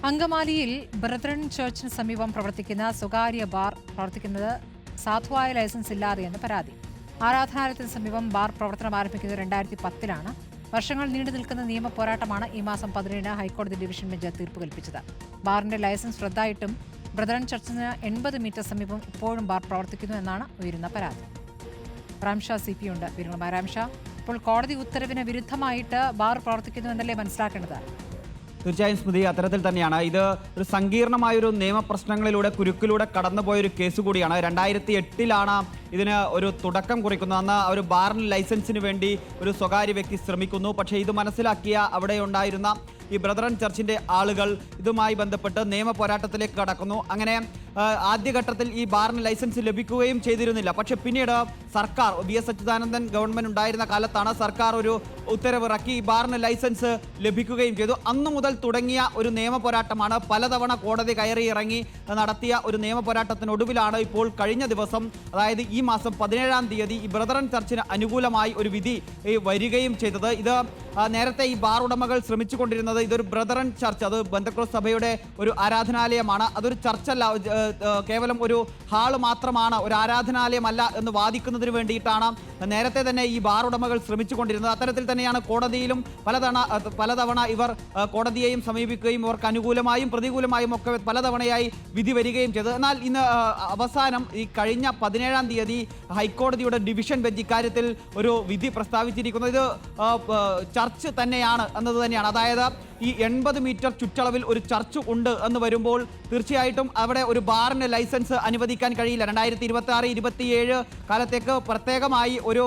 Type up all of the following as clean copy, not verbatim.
അങ്കമാലിയിൽ ബ്രദറൻ ചർച്ചിന് സമീപം പ്രവർത്തിക്കുന്ന സ്വകാര്യ ബാർ പ്രവർത്തിക്കുന്നത് സാധുവായ ലൈസൻസ് ഇല്ലാതെയെന്ന് പരാതി. ആരാധനാലയത്തിന് സമീപം ബാർ പ്രവർത്തനം ആരംഭിക്കുന്നത് 2010-ലാണ്. വർഷങ്ങൾ നീണ്ടു നിൽക്കുന്ന നിയമ പോരാട്ടമാണ് ഈ മാസം 17-ന് ഹൈക്കോടതി ഡിവിഷൻ ബെഞ്ച് തീർപ്പ് കൽപ്പിച്ചത്. ബാറിന്റെ ലൈസൻസ് റദ്ദായിട്ടും ബ്രദറൻ ചർച്ചിന് 80 മീറ്റർ സമീപം ഇപ്പോഴും ബാർ പ്രവർത്തിക്കുന്നു എന്നാണ് ഉയരുന്ന പരാതി. റാംഷാ CP ഉണ്ട് വിവരങ്ങളുമായി. റാംഷാ, ഇപ്പോൾ കോടതി ഉത്തരവിന് വിരുദ്ധമായിട്ട് ബാർ പ്രവർത്തിക്കുന്നു എന്നല്ലേ മനസ്സിലാക്കേണ്ടത്? തീർച്ചയായും സ്മൃതി, അത്തരത്തിൽ തന്നെയാണ്. ഇത് ഒരു സങ്കീർണമായൊരു നിയമപ്രശ്നങ്ങളിലൂടെ കുരുക്കിലൂടെ കടന്നുപോയൊരു കേസ് കൂടിയാണ്. 2008-ലാണ് ഇതിന് ഒരു തുടക്കം കുറിക്കുന്നത്. അന്ന് ഒരു ബാറിന് ലൈസൻസിന് വേണ്ടി ഒരു സ്വകാര്യ വ്യക്തി ശ്രമിക്കുന്നു. പക്ഷേ ഇത് മനസ്സിലാക്കിയ അവിടെ ഉണ്ടായിരുന്ന ഈ ബ്രദറൻ ചർച്ചിൻ്റെ ആളുകൾ ഇതുമായി ബന്ധപ്പെട്ട് നിയമ പോരാട്ടത്തിലേക്ക് കടക്കുന്നു. അങ്ങനെ ആദ്യഘട്ടത്തിൽ ഈ ബാറിന് ലൈസൻസ് ലഭിക്കുകയും ചെയ്തിരുന്നില്ല. പക്ഷേ പിന്നീട് സർക്കാർ VS അച്യുതാനന്ദൻ ഗവൺമെൻറ് ഉണ്ടായിരുന്ന കാലത്താണ് സർക്കാർ ഒരു ഉത്തരവിറക്കി ഈ ബാറിന് ലൈസൻസ് ലഭിക്കുകയും ചെയ്തു. അന്നു മുതൽ തുടങ്ങിയ ഒരു നിയമ പോരാട്ടമാണ്. പലതവണ കോടതി കയറി ഇറങ്ങി നടത്തിയ ഒരു നിയമ പോരാട്ടത്തിനൊടുവിലാണ് ഇപ്പോൾ കഴിഞ്ഞ ദിവസം, അതായത് ഈ മാസം 17-ാം തീയതി ഈ ബ്രദറൻ ചർച്ചിന് അനുകൂലമായി ഒരു വിധി വരികയും ചെയ്തത്. ഇത് നേരത്തെ ഈ ബാർ ഉടമകൾ ശ്രമിച്ചുകൊണ്ടിരുന്നത് ഇതൊരു ബ്രദറൻ ചർച്ച്, അത് ബന്ധക്രോസ് സഭയുടെ ഒരു ആരാധനാലയമാണ്, അതൊരു ചർച്ചല്ല, കേവലം ഒരു ഹാള് മാത്രമാണ്, ഒരു ആരാധനാലയമല്ല എന്ന് വാദിക്കുന്നതിന് വേണ്ടിയിട്ടാണ് നേരത്തെ തന്നെ ഈ ബാർ ഉടമകൾ ശ്രമിച്ചുകൊണ്ടിരുന്നത്. അത്തരത്തിൽ തന്നെയാണ് കോടതിയിലും പലതവണ ഇവർ കോടതിയെയും സമീപിക്കുകയും ഇവർക്ക് അനുകൂലമായും പ്രതികൂലമായും ഒക്കെ പലതവണയായി വിധി വരികയും ചെയ്തത്. എന്നാൽ ഇന്ന് അവസാനം ഈ കഴിഞ്ഞ 17-ാം തീയതി ഹൈക്കോടതിയുടെ ഡിവിഷൻ ബെഞ്ച് ഇക്കാര്യത്തിൽ ഒരു വിധി പ്രസ്താവിച്ചിരിക്കുന്നത് ഇത് ചർച്ച് തന്നെയാണ് എന്നത് തന്നെയാണ്. അതായത് ഈ 80 മീറ്റർ ചുറ്റളവിൽ ഒരു ചർച്ച് ഉണ്ട് എന്ന് വരുമ്പോൾ തീർച്ചയായിട്ടും അവിടെ ഒരു ബാറിന് ലൈസൻസ് അനുവദിക്കാൻ കഴിയില്ല. 2026-27 കാലത്തേക്ക് പ്രത്യേകമായി ഒരു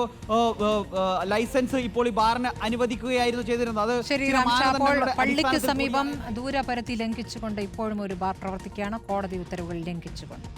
ലൈസൻസ് ഇപ്പോൾ ഈ ബാറിന് അനുവദിക്കുകയായിരുന്നു ചെയ്തിരുന്നത്. പള്ളിക്ക് സമീപം ദൂരപരിധി ലംഘിച്ചുകൊണ്ട് ഇപ്പോഴും ഒരു ബാർ പ്രവർത്തിക്കുകയാണ്, കോടതി ഉത്തരവുകൾ ലംഘിച്ചുകൊണ്ട്.